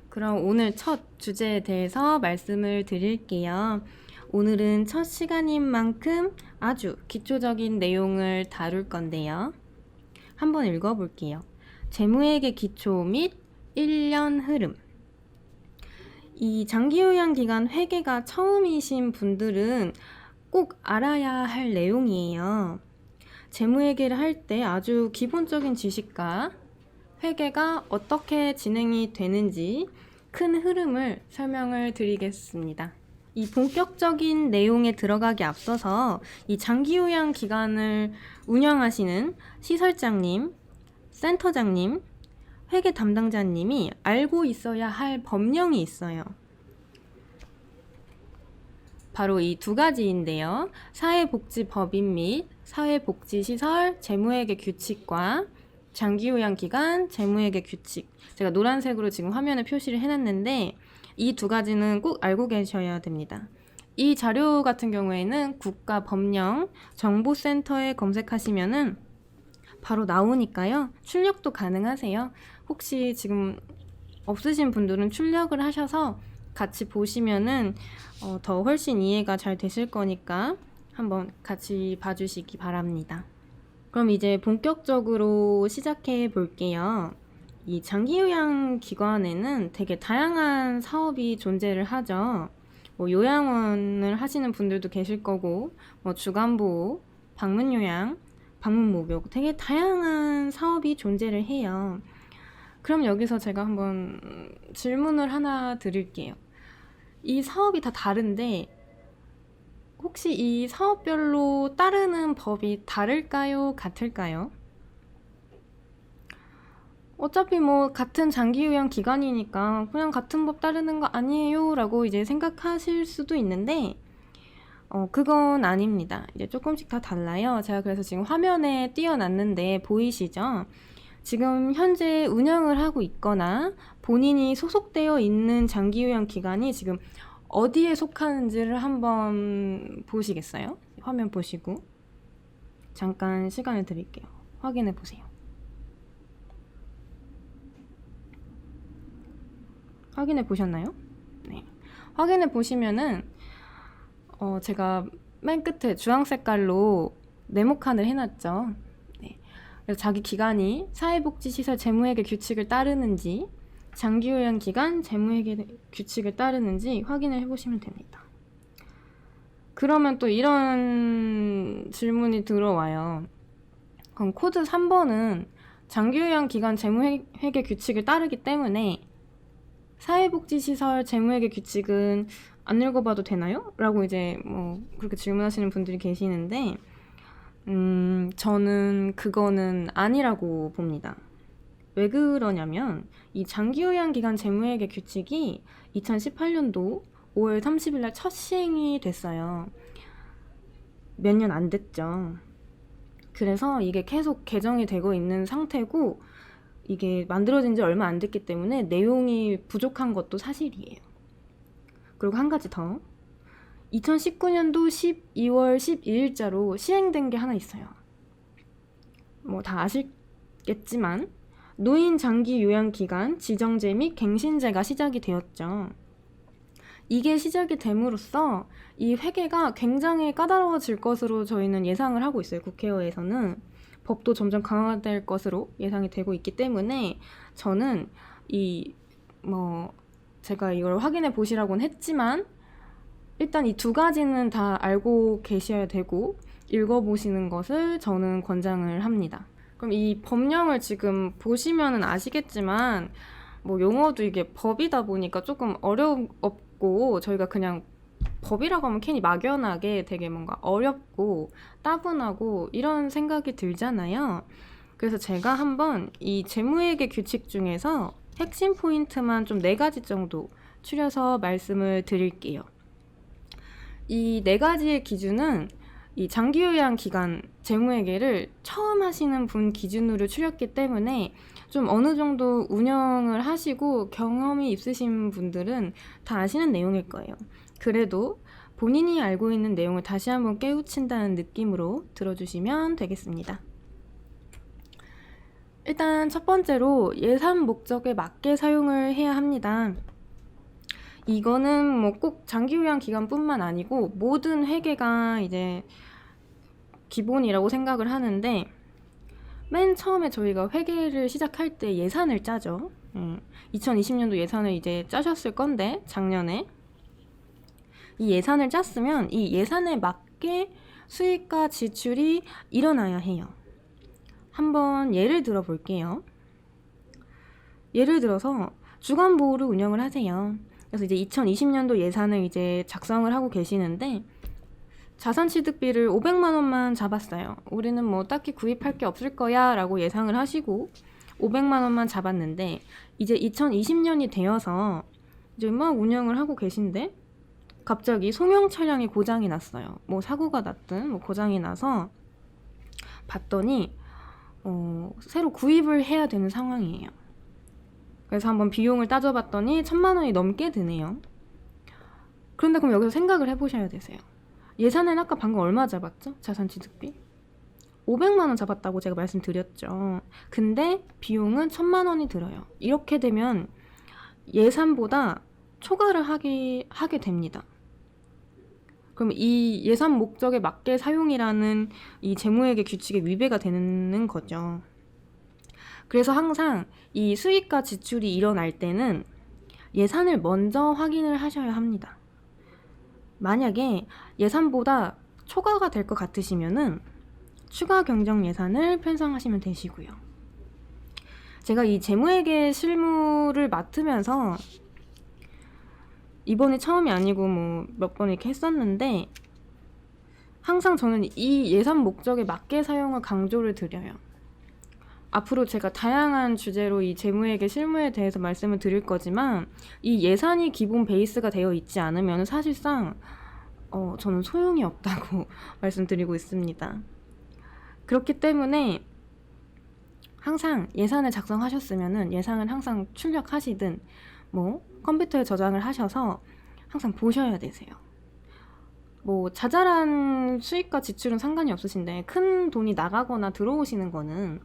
그럼 오늘 첫 주제에 대해서 말씀을 드릴게요. 오늘은 첫 시간인 만큼 아주 기초적인 내용을 다룰 건데요. 한번 읽어볼게요. 재무회계 기초 및 1년 흐름. 이 장기요양 기간 회계가 처음이신 분들은 꼭 알아야 할 내용이에요. 재무회계를 할 때 아주 기본적인 지식과 회계가 어떻게 진행이 되는지 큰 흐름을 설명을 드리겠습니다. 이 본격적인 내용에 들어가기 앞서서 이 장기요양 기관을 운영하시는 시설장님, 센터장님, 회계 담당자님이 알고 있어야 할 법령이 있어요. 바로 이 두 가지인데요. 사회복지법인 및 사회복지시설 재무회계 규칙과 장기요양기간 재무회계 규칙. 제가 노란색으로 지금 화면에 표시를 해놨는데 이 두 가지는 꼭 알고 계셔야 됩니다. 이 자료 같은 경우에는 국가법령 정보센터에 검색하시면은 바로 나오니까요. 출력도 가능하세요. 혹시 지금 없으신 분들은 출력을 하셔서 같이 보시면은 더 훨씬 이해가 잘 되실 거니까 한번 같이 봐주시기 바랍니다. 그럼 이제 본격적으로 시작해 볼게요. 이 장기요양 기관에는 되게 다양한 사업이 존재를 하죠. 뭐 요양원을 하시는 분들도 계실 거고, 뭐 주간보호, 방문요양, 방문목욕 되게 다양한 사업이 존재를 해요. 그럼 여기서 제가 한번 질문을 하나 드릴게요. 이 사업이 다 다른데 혹시 이 사업별로 따르는 법이 다를까요? 같을까요? 어차피 뭐 같은 장기요양 기간이니까 그냥 같은 법 따르는 거 아니에요? 라고 이제 생각하실 수도 있는데 그건 아닙니다. 이제 조금씩 다 달라요. 제가 그래서 지금 화면에 띄워놨는데 보이시죠? 지금 현재 운영을 하고 있거나 본인이 소속되어 있는 장기요양 기관이 지금 어디에 속하는지를 한번 보시겠어요? 화면 보시고 잠깐 시간을 드릴게요. 확인해 보세요. 확인해 보셨나요? 네. 확인해 보시면은 제가 맨 끝에 주황 색깔로 네모칸을 해놨죠. 네. 그래서 자기 기관이 사회복지시설 재무회계 규칙을 따르는지 장기요양 기간 재무회계 규칙을 따르는지 확인을 해보시면 됩니다. 그러면 또 이런 질문이 들어와요. 그럼 코드 3번은 장기요양 기간 재무회계 규칙을 따르기 때문에 사회복지시설 재무회계 규칙은 안 읽어봐도 되나요? 라고 이제 뭐 그렇게 질문하시는 분들이 계시는데 저는 그거는 아니라고 봅니다. 왜 그러냐면 이 장기요양기간 재무회계 규칙이 2018년도 5월 30일 날 첫 시행이 됐어요. 몇 년 안 됐죠. 그래서 이게 계속 개정이 되고 있는 상태고 이게 만들어진 지 얼마 안 됐기 때문에 내용이 부족한 것도 사실이에요. 그리고 한 가지 더. 2019년도 12월 12일자로 시행된 게 하나 있어요. 뭐 다 아시겠지만 노인 장기 요양 기간 지정제 및 갱신제가 시작이 되었죠. 이게 시작이 됨으로써 이 회계가 굉장히 까다로워질 것으로 저희는 예상을 하고 있어요. 국회에서는 법도 점점 강화될 것으로 예상이 되고 있기 때문에 저는 제가 이걸 확인해 보시라고는 했지만 일단 이 두 가지는 다 알고 계셔야 되고 읽어보시는 것을 저는 권장을 합니다. 그럼 이 법령을 지금 보시면은 아시겠지만 뭐 용어도 이게 법이다 보니까 조금 어렵고 저희가 그냥 법이라고 하면 괜히 막연하게 되게 뭔가 어렵고 따분하고 이런 생각이 들잖아요. 그래서 제가 한번 이 재무회계 규칙 중에서 핵심 포인트만 좀 4가지 정도 추려서 말씀을 드릴게요. 이 4가지의 기준은 이 장기요양 기간 재무회계를 처음 하시는 분 기준으로 추렸기 때문에 좀 어느 정도 운영을 하시고 경험이 있으신 분들은 다 아시는 내용일 거예요. 그래도 본인이 알고 있는 내용을 다시 한번 깨우친다는 느낌으로 들어주시면 되겠습니다. 일단 첫 번째로 예산 목적에 맞게 사용을 해야 합니다. 이거는 뭐 꼭 장기 요양 기간뿐만 아니고 모든 회계가 이제 기본이라고 생각을 하는데, 맨 처음에 저희가 회계를 시작할 때 예산을 짜죠. 2020년도 예산을 이제 짜셨을 건데, 작년에 이 예산을 짰으면 이 예산에 맞게 수익과 지출이 일어나야 해요. 한번 예를 들어 볼게요. 예를 들어서 주간보호를 운영을 하세요. 그래서 이제 2020년도 예산을 이제 작성을 하고 계시는데, 자산취득비를 500만 원만 잡았어요. 우리는 뭐 딱히 구입할 게 없을 거야 라고 예상을 하시고 500만 원만 잡았는데, 이제 2020년이 되어서 이제 막 운영을 하고 계신데 갑자기 소형 차량이 고장이 났어요. 뭐 사고가 났든 뭐 고장이 나서 봤더니 새로 구입을 해야 되는 상황이에요. 그래서 한번 비용을 따져봤더니 1,000만 원이 넘게 드네요. 그런데 그럼 여기서 생각을 해보셔야 되세요. 예산은 아까 방금 얼마 잡았죠? 자산취득비 500만 원 잡았다고 제가 말씀드렸죠. 근데 비용은 1,000만 원이 들어요. 이렇게 되면 예산보다 초과를 하게 됩니다. 그럼 이 예산 목적에 맞게 사용이라는 이 재무회계 규칙에 위배가 되는 거죠. 그래서 항상 이 수익과 지출이 일어날 때는 예산을 먼저 확인을 하셔야 합니다. 만약에 예산보다 초과가 될 것 같으시면은 추가 경정 예산을 편성하시면 되시고요. 제가 이 재무회계 실무를 맡으면서 이번이 처음이 아니고 뭐 몇 번 이렇게 했었는데, 항상 저는 이 예산 목적에 맞게 사용을 강조를 드려요. 앞으로 제가 다양한 주제로 이 재무회계 실무에 대해서 말씀을 드릴 거지만, 이 예산이 기본 베이스가 되어 있지 않으면 사실상 저는 소용이 없다고 말씀드리고 있습니다. 그렇기 때문에 항상 예산을 작성하셨으면은 예산을 항상 출력하시든 뭐 컴퓨터에 저장을 하셔서 항상 보셔야 되세요. 뭐 자잘한 수익과 지출은 상관이 없으신데 큰 돈이 나가거나 들어오시는 거는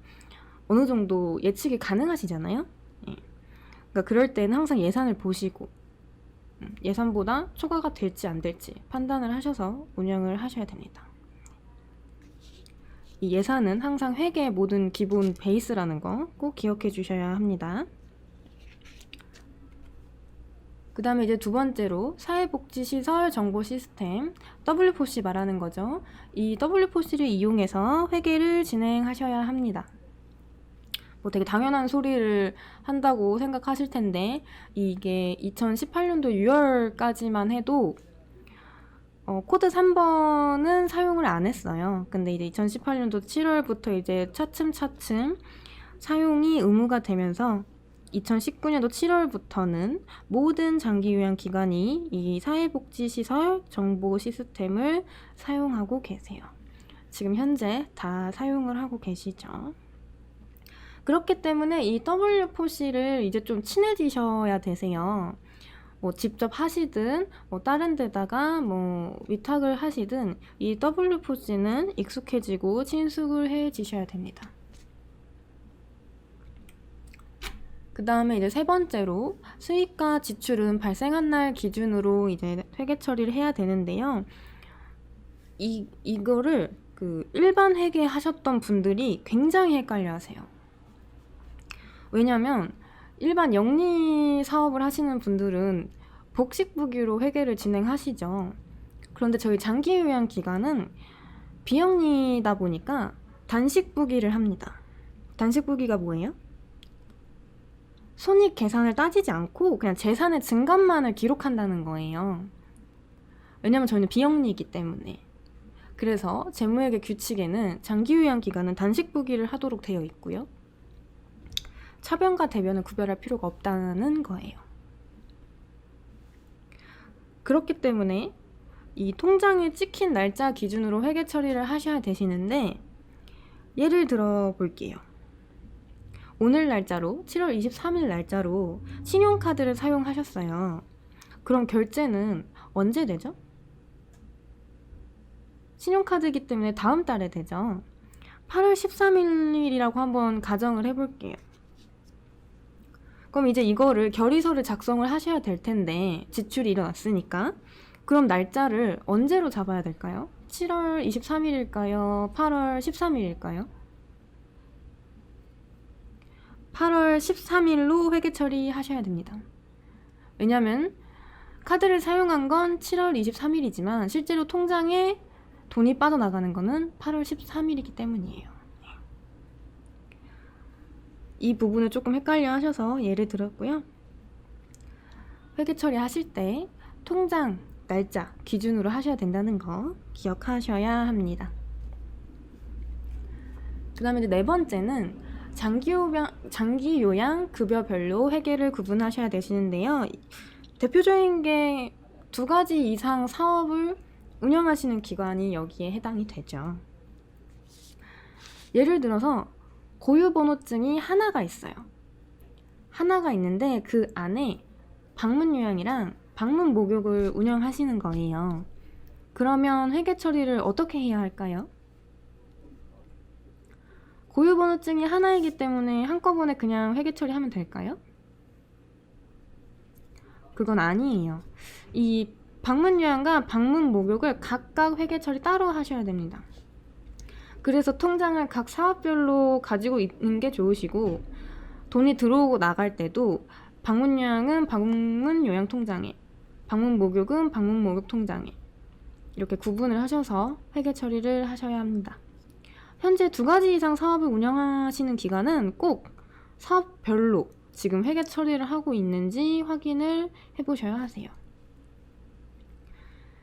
어느 정도 예측이 가능하시잖아요. 그러니까 그럴 때는 항상 예산을 보시고 예산보다 초과가 될지 안 될지 판단을 하셔서 운영을 하셔야 됩니다. 이 예산은 항상 회계의 모든 기본 베이스라는 거 꼭 기억해 주셔야 합니다. 그 다음에 이제 두 번째로 사회복지시설 정보 시스템 W4C 말하는 거죠. 이 W4C를 이용해서 회계를 진행하셔야 합니다. 뭐 되게 당연한 소리를 한다고 생각하실 텐데, 이게 2018년도 6월까지만 해도 코드 3번은 사용을 안 했어요. 근데 이제 2018년도 7월부터 이제 차츰차츰 사용이 의무가 되면서 2019년도 7월부터는 모든 장기요양기관이 이 사회복지시설 정보 시스템을 사용하고 계세요. 지금 현재 다 사용을 하고 계시죠. 그렇기 때문에 이 W4C를 이제 좀 친해지셔야 되세요. 뭐 직접 하시든 뭐 다른 데다가 뭐 위탁을 하시든 이 W4C는 익숙해지고 친숙을 해지셔야 됩니다. 그 다음에 이제 세 번째로 수익과 지출은 발생한 날 기준으로 이제 회계 처리를 해야 되는데요. 이거를 그 일반 회계 하셨던 분들이 굉장히 헷갈려 하세요. 왜냐면 일반 영리 사업을 하시는 분들은 복식부기로 회계를 진행하시죠. 그런데 저희 장기요양기관은 비영리다 보니까 단식부기를 합니다. 단식부기가 뭐예요? 손익 계산을 따지지 않고 그냥 재산의 증감만을 기록한다는 거예요. 왜냐면 저희는 비영리이기 때문에. 그래서 재무회계 규칙에는 장기요양기관은 단식부기를 하도록 되어 있고요. 차변과 대변을 구별할 필요가 없다는 거예요. 그렇기 때문에 이 통장에 찍힌 날짜 기준으로 회계 처리를 하셔야 되시는데, 예를 들어 볼게요. 오늘 날짜로 7월 23일 날짜로 신용카드를 사용하셨어요. 그럼 결제는 언제 되죠? 신용카드이기 때문에 다음 달에 되죠. 8월 13일이라고 한번 가정을 해볼게요. 그럼 이제 이거를 결의서를 작성을 하셔야 될 텐데 지출이 일어났으니까 그럼 날짜를 언제로 잡아야 될까요? 7월 23일일까요? 8월 13일일까요? 8월 13일로 회계 처리하셔야 됩니다. 왜냐면 카드를 사용한 건 7월 23일이지만 실제로 통장에 돈이 빠져나가는 거는 8월 13일이기 때문이에요. 이 부분을 조금 헷갈려 하셔서 예를 들었고요. 회계 처리하실 때 통장 날짜 기준으로 하셔야 된다는 거 기억하셔야 합니다. 그 다음에 네 번째는 장기 요양 급여별로 회계를 구분하셔야 되시는데요. 대표적인 게 2가지 이상 사업을 운영하시는 기관이 여기에 해당이 되죠. 예를 들어서 고유번호증이 하나가 있어요. 하나가 있는데 그 안에 방문 요양이랑 방문 목욕을 운영하시는 거예요. 그러면 회계 처리를 어떻게 해야 할까요? 고유번호증이 하나이기 때문에 한꺼번에 그냥 회계 처리하면 될까요? 그건 아니에요. 이 방문 요양과 방문 목욕을 각각 회계 처리 따로 하셔야 됩니다. 그래서 통장을 각 사업별로 가지고 있는 게 좋으시고 돈이 들어오고 나갈 때도 방문 요양은 방문 요양 통장에, 방문 목욕은 방문 목욕 통장에 이렇게 구분을 하셔서 회계 처리를 하셔야 합니다. 현재 2가지 이상 사업을 운영하시는 기관은 꼭 사업별로 지금 회계 처리를 하고 있는지 확인을 해보셔야 하세요.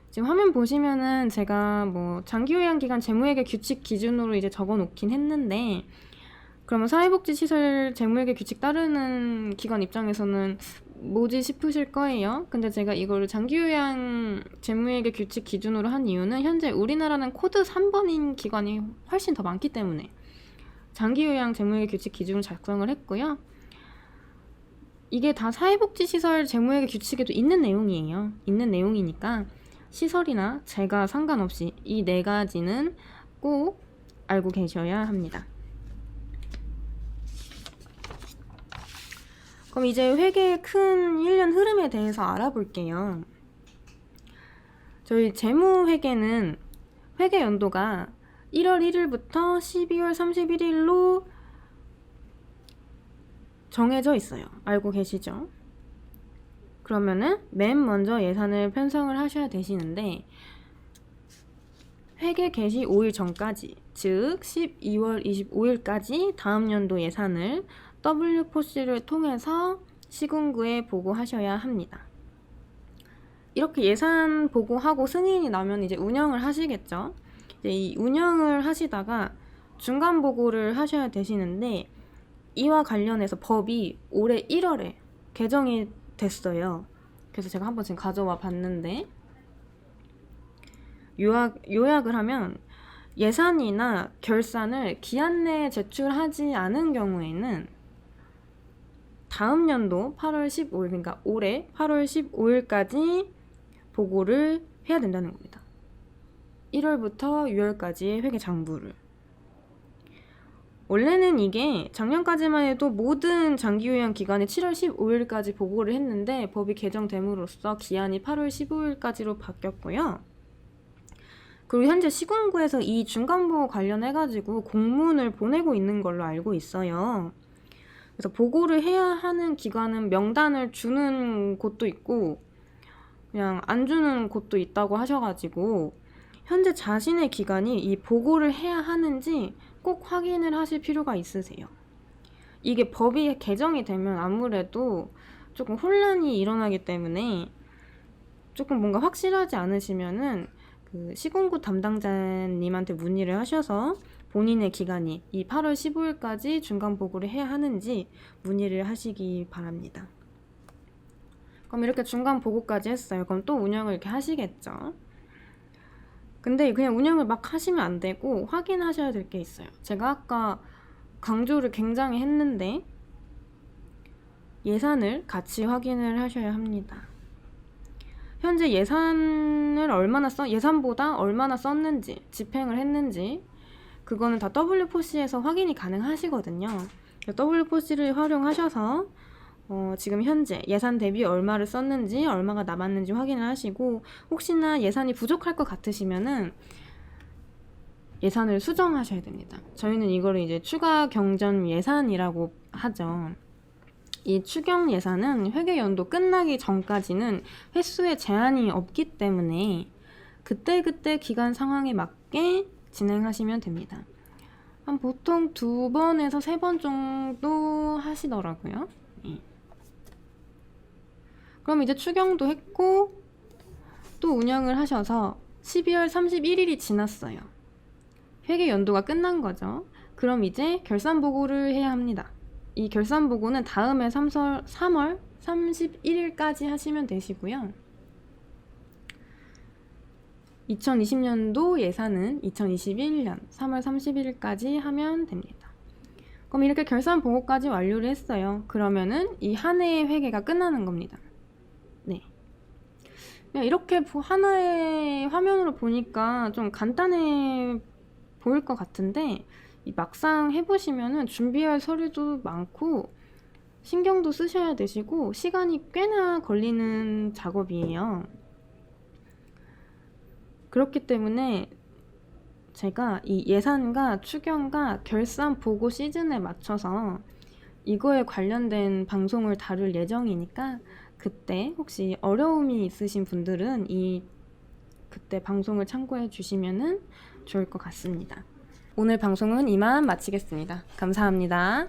지금 화면 보시면은 제가 뭐 장기요양기관 재무회계 규칙 기준으로 이제 적어 놓긴 했는데 그러면 사회복지시설 재무회계 규칙 따르는 기관 입장에서는 뭐지 싶으실 거예요. 근데 제가 이거를 장기요양 재무회계 규칙 기준으로 한 이유는 현재 우리나라는 코드 3번인 기관이 훨씬 더 많기 때문에 장기요양 재무회계 규칙 기준을 작성을 했고요. 이게 다 사회복지시설 재무회계 규칙에도 있는 내용이에요. 있는 내용이니까 시설이나 제가 상관없이 이 4가지는 꼭 알고 계셔야 합니다. 그럼 이제 회계의 큰 1년 흐름에 대해서 알아볼게요. 저희 재무회계는 회계 연도가 1월 1일부터 12월 31일로 정해져 있어요. 알고 계시죠? 그러면은 맨 먼저 예산을 편성을 하셔야 되시는데 회계 개시 5일 전까지, 즉 12월 25일까지 다음 연도 예산을 W4C를 통해서 시군구에 보고하셔야 합니다. 이렇게 예산 보고하고 승인이 나면 이제 운영을 하시겠죠. 이제 이 운영을 하시다가 중간 보고를 하셔야 되시는데 이와 관련해서 법이 올해 1월에 개정이 됐어요. 그래서 제가 한번 지금 가져와 봤는데 요약을 하면 예산이나 결산을 기한 내에 제출하지 않은 경우에는 다음 연도 8월 15일, 그러니까 올해 8월 15일까지 보고를 해야 된다는 겁니다. 1월부터 6월까지의 회계 장부를. 원래는 이게 작년까지만 해도 모든 장기요양 기관에 7월 15일까지 보고를 했는데 법이 개정됨으로써 기한이 8월 15일까지로 바뀌었고요. 그리고 현재 시군구에서 이 중간보고 관련해가지고 공문을 보내고 있는 걸로 알고 있어요. 그래서 보고를 해야 하는 기관은 명단을 주는 곳도 있고 그냥 안 주는 곳도 있다고 하셔가지고 현재 자신의 기관이 이 보고를 해야 하는지 꼭 확인을 하실 필요가 있으세요. 이게 법이 개정이 되면 아무래도 조금 혼란이 일어나기 때문에 조금 뭔가 확실하지 않으시면은 그 시군구 담당자님한테 문의를 하셔서 본인의 기간이 이 8월 15일까지 중간 보고를 해야 하는지 문의를 하시기 바랍니다. 그럼 이렇게 중간 보고까지 했어요. 그럼 또 운영을 이렇게 하시겠죠. 근데 그냥 운영을 막 하시면 안 되고 확인하셔야 될 게 있어요. 제가 아까 강조를 굉장히 했는데 예산을 같이 확인을 하셔야 합니다. 현재 예산보다 얼마나 썼는지, 집행을 했는지, 그거는 다 W4C에서 확인이 가능하시거든요. W4C를 활용하셔서 지금 현재 예산 대비 얼마를 썼는지, 얼마가 남았는지 확인을 하시고, 혹시나 예산이 부족할 것 같으시면은 예산을 수정하셔야 됩니다. 저희는 이거를 이제 추가 경전 예산이라고 하죠. 이 추경 예산은 회계 연도 끝나기 전까지는 횟수에 제한이 없기 때문에 그때그때 기간 상황에 맞게 진행하시면 됩니다. 한 보통 2번에서 3번 정도 하시더라고요. 그럼 이제 추경도 했고 또 운영을 하셔서 12월 31일이 지났어요. 회계 연도가 끝난 거죠. 그럼 이제 결산 보고를 해야 합니다. 이 결산 보고는 다음에 3월 31일까지 하시면 되시고요. 2020년도 예산은 2021년 3월 31일까지 하면 됩니다. 그럼 이렇게 결산 보고까지 완료를 했어요. 그러면은 이 한 해의 회계가 끝나는 겁니다. 네. 그냥 이렇게 하나의 화면으로 보니까 좀 간단해 보일 것 같은데 막상 해보시면은 준비할 서류도 많고 신경도 쓰셔야 되시고 시간이 꽤나 걸리는 작업이에요. 그렇기 때문에 제가 이 예산과 추경과 결산 보고 시즌에 맞춰서 이거에 관련된 방송을 다룰 예정이니까 그때 혹시 어려움이 있으신 분들은 그때 방송을 참고해 주시면은 좋을 것 같습니다. 오늘 방송은 이만 마치겠습니다. 감사합니다.